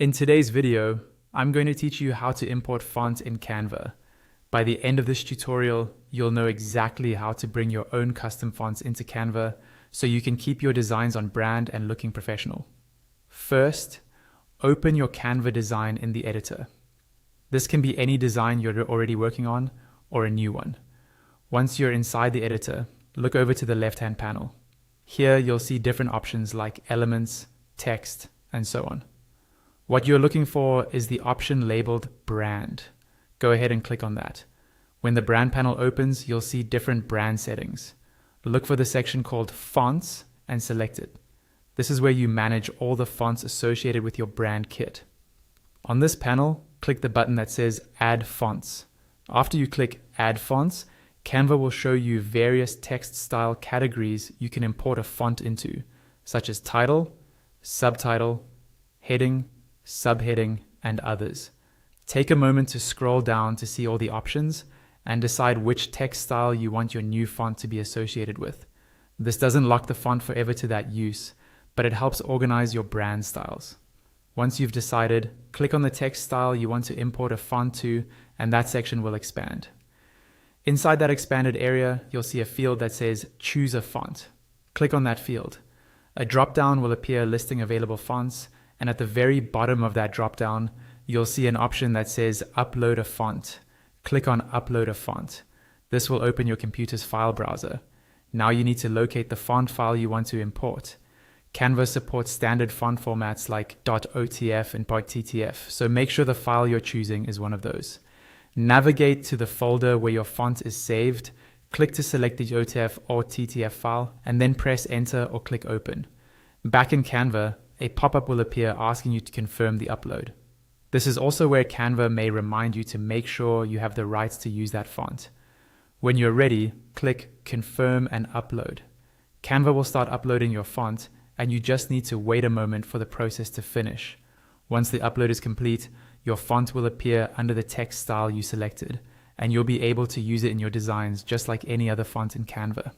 In today's video, I'm going to teach you how to import fonts in Canva. By the end of this tutorial, you'll know exactly how to bring your own custom fonts into Canva so you can keep your designs on brand and looking professional. First, open your Canva design in the editor. This can be any design you're already working on or a new one. Once you're inside the editor, look over to the left-hand panel. Here you'll see different options like elements, text, and so on. What you're looking for is the option labeled brand. Go ahead and click on that. When the brand panel opens, you'll see different brand settings. Look for the section called fonts and select it. This is where you manage all the fonts associated with your brand kit. On this panel, click the button that says add fonts. After you click add fonts, Canva will show you various text style categories you can import a font into, such as title, subtitle, heading, subheading, and others. Take a moment to scroll down to see all the options and decide which text style you want your new font to be associated with. This doesn't lock the font forever to that use, but it helps organize your brand styles. Once you've decided, click on the text style you want to import a font to, and that section will expand. Inside that expanded area, you'll see a field that says choose a font. Click on that field. A drop-down will appear listing available fonts, and at the very bottom of that drop-down, you'll see an option that says upload a font. Click on upload a font. This will open your computer's file browser. Now you need to locate the font file you want to import. Canva supports standard font formats like .otf and .ttf, so make sure the file you're choosing is one of those. Navigate to the folder where your font is saved, click to select the OTF or TTF file, and then press enter or click open. Back in Canva, a pop-up will appear asking you to confirm the upload. This is also where Canva may remind you to make sure you have the rights to use that font. When you're ready, click confirm and upload. Canva will start uploading your font, and you just need to wait a moment for the process to finish. Once the upload is complete, your font will appear under the text style you selected, and you'll be able to use it in your designs just like any other font in Canva.